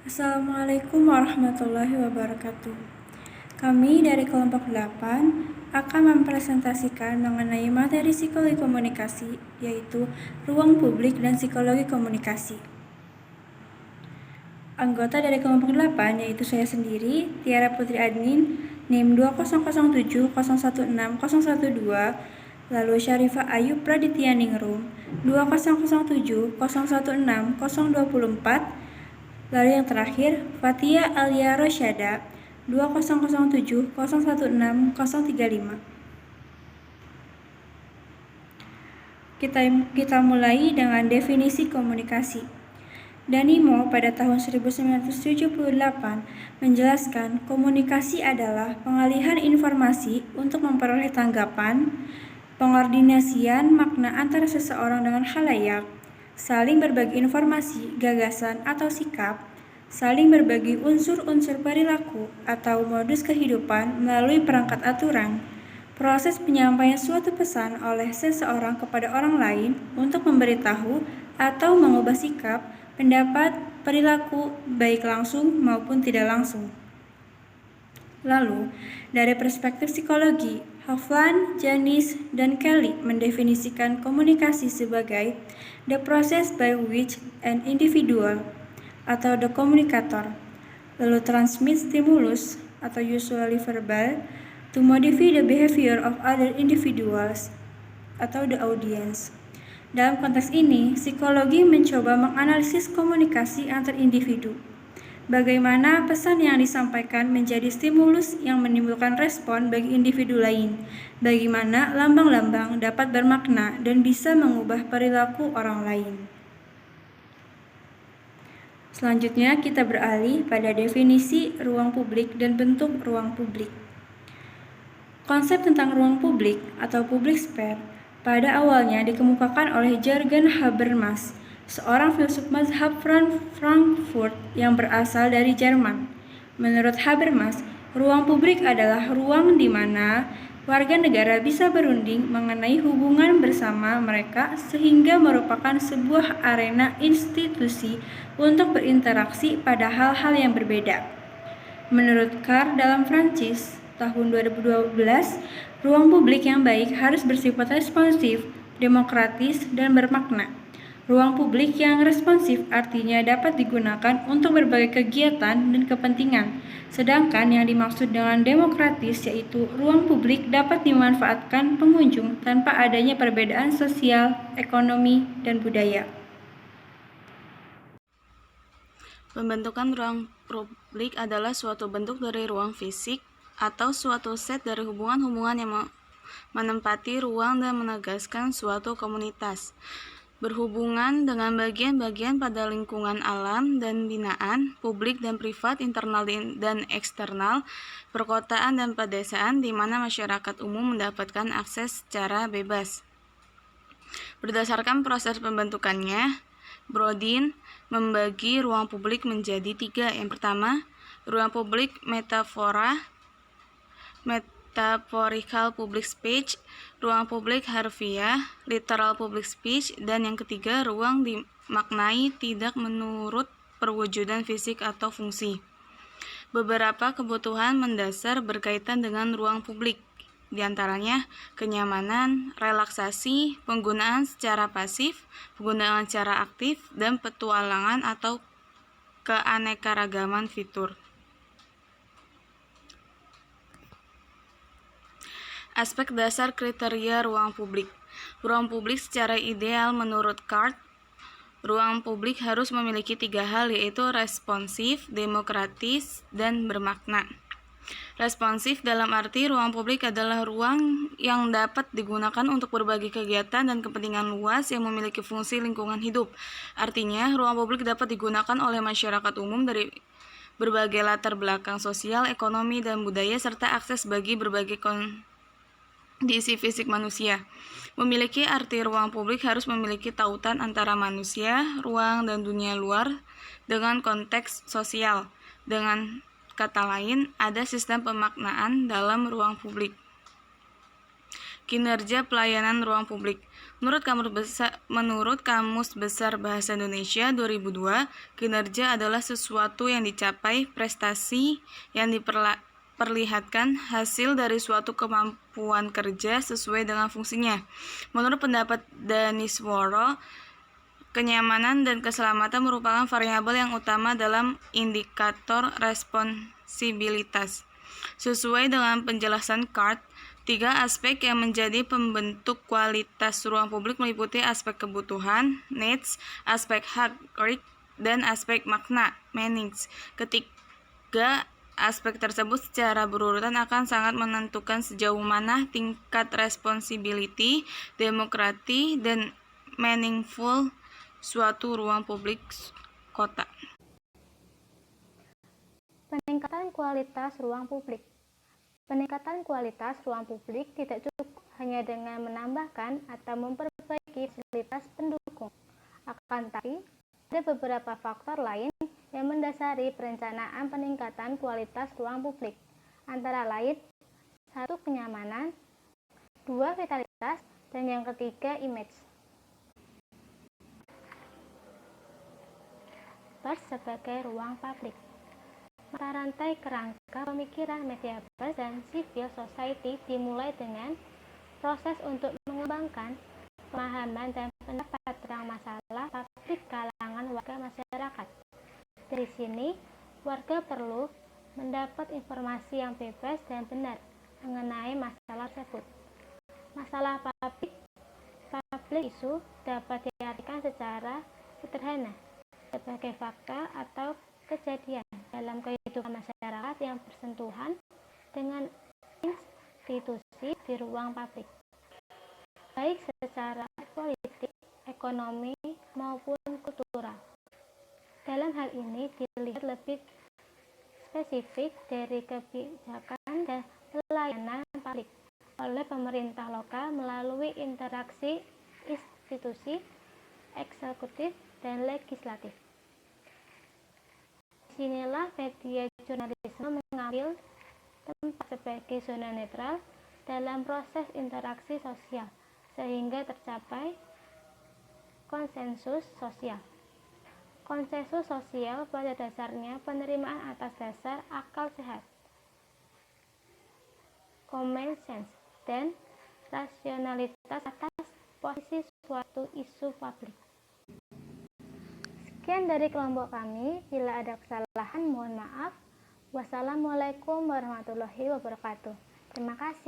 Assalamualaikum warahmatullahi wabarakatuh. Kami dari kelompok 8 akan mempresentasikan mengenai materi psikologi komunikasi, yaitu ruang publik dan psikologi komunikasi. Anggota dari kelompok 8 yaitu saya sendiri, Tiara Putri Adnin, NIM 2007016012, lalu Syarifah Ayub Praditya Ningrum 2007016024, lalu yang terakhir Fatia Alia Rosyada 2007016035. Kita mulai dengan definisi komunikasi. Danimo pada tahun 1978 menjelaskan komunikasi adalah pengalihan informasi untuk memperoleh tanggapan, pengordinasian makna antara seseorang dengan khalayak, saling berbagi informasi, gagasan atau sikap, saling berbagi unsur-unsur perilaku atau modus kehidupan melalui perangkat aturan, proses penyampaian suatu pesan oleh seseorang kepada orang lain untuk memberitahu atau mengubah sikap, pendapat, perilaku, baik langsung maupun tidak langsung. Lalu, dari perspektif psikologi, Hoffman, Janis, dan Kelly mendefinisikan komunikasi sebagai the process by which an individual atau the communicator lalu transmit stimulus atau usually verbal to modify the behavior of other individuals atau the audience. Dalam konteks ini, psikologi mencoba menganalisis komunikasi antar individu. Bagaimana pesan yang disampaikan menjadi stimulus yang menimbulkan respon bagi individu lain. Bagaimana lambang-lambang dapat bermakna dan bisa mengubah perilaku orang lain. Selanjutnya kita beralih pada definisi ruang publik dan bentuk ruang publik. Konsep tentang ruang publik atau public sphere pada awalnya dikemukakan oleh Jürgen Habermas, seorang filsuf mazhab Frankfurt yang berasal dari Jerman. Menurut Habermas, ruang publik adalah ruang di mana warga negara bisa berunding mengenai hubungan bersama mereka sehingga merupakan sebuah arena institusi untuk berinteraksi pada hal-hal yang berbeda. Menurut Carr dalam Prancis tahun 2012, ruang publik yang baik harus bersifat responsif, demokratis, dan bermakna. Ruang publik yang responsif artinya dapat digunakan untuk berbagai kegiatan dan kepentingan, sedangkan yang dimaksud dengan demokratis yaitu ruang publik dapat dimanfaatkan pengunjung tanpa adanya perbedaan sosial, ekonomi, dan budaya. Pembentukan ruang publik adalah suatu bentuk dari ruang fisik atau suatu set dari hubungan-hubungan yang menempati ruang dan menegaskan suatu komunitas. Berhubungan dengan bagian-bagian pada lingkungan alam dan binaan, publik dan privat, internal dan eksternal, perkotaan dan pedesaan, di mana masyarakat umum mendapatkan akses secara bebas. Berdasarkan proses pembentukannya, Brodin membagi ruang publik menjadi 3. Yang pertama, ruang publik metaphorical public speech, ruang publik harfiah, literal public speech, dan yang ketiga, ruang dimaknai tidak menurut perwujudan fisik atau fungsi. Beberapa kebutuhan mendasar berkaitan dengan ruang publik, di antaranya kenyamanan, relaksasi, penggunaan secara pasif, penggunaan secara aktif, dan petualangan atau keanekaragaman fitur. Aspek dasar kriteria ruang publik. Ruang publik secara ideal menurut Carr, ruang publik harus memiliki 3 hal, yaitu responsif, demokratis, dan bermakna. Responsif dalam arti ruang publik adalah ruang yang dapat digunakan untuk berbagai kegiatan dan kepentingan luas yang memiliki fungsi lingkungan hidup. Artinya, ruang publik dapat digunakan oleh masyarakat umum dari berbagai latar belakang sosial, ekonomi, dan budaya, serta akses bagi berbagai kondisi fisik manusia. Memiliki arti ruang publik harus memiliki tautan antara manusia, ruang, dan dunia luar dengan konteks sosial. Dengan kata lain, ada sistem pemaknaan dalam ruang publik. Kinerja pelayanan ruang publik. Menurut Kamus Besar Bahasa Indonesia 2002, kinerja adalah sesuatu yang dicapai, prestasi yang diperlihatkan, hasil dari suatu kemampuan kerja sesuai dengan fungsinya. Menurut pendapat Danisworo, kenyamanan dan keselamatan merupakan variabel yang utama dalam indikator responsibilitas. Sesuai dengan penjelasan CART, 3 aspek yang menjadi pembentuk kualitas ruang publik meliputi aspek kebutuhan, needs, aspek hak, right, dan aspek makna, meanings. Ketiga aspek tersebut secara berurutan akan sangat menentukan sejauh mana tingkat responsibility, demokrati, dan meaningful suatu ruang publik kota. Peningkatan kualitas ruang publik. Peningkatan kualitas ruang publik tidak cukup hanya dengan menambahkan atau memperbaiki fasilitas pendukung. Akan tetapi, ada beberapa faktor lain yang mendasari perencanaan peningkatan kualitas ruang publik. Antara lain, 1. Kenyamanan, 2. Vitalitas, dan yang ketiga, image. Pers sebagai ruang publik. Mata rantai kerangka pemikiran media pers dan civil society dimulai dengan proses untuk mengembangkan pemahaman dan pendapat tentang masalah publik kalangan warga masyarakat. Dari sini, warga perlu mendapat informasi yang bebas dan benar mengenai masalah tersebut. Masalah public issue dapat diartikan secara sederhana sebagai fakta atau kejadian dalam kehidupan masyarakat yang bersentuhan dengan institusi di ruang publik, baik secara politik, ekonomi, maupun kultural. Dalam hal ini dilihat lebih spesifik dari kebijakan dan pelayanan publik oleh pemerintah lokal melalui interaksi institusi eksekutif dan legislatif. Disinilah media jurnalisme mengambil tempat sebagai zona netral dalam proses interaksi sosial, sehingga tercapai konsensus sosial. Konsensus sosial pada dasarnya penerimaan atas dasar akal sehat, common sense, dan rasionalitas atas posisi suatu isu publik. Sekian dari kelompok kami. Bila ada kesalahan, mohon maaf. Wassalamualaikum warahmatullahi wabarakatuh. Terima kasih.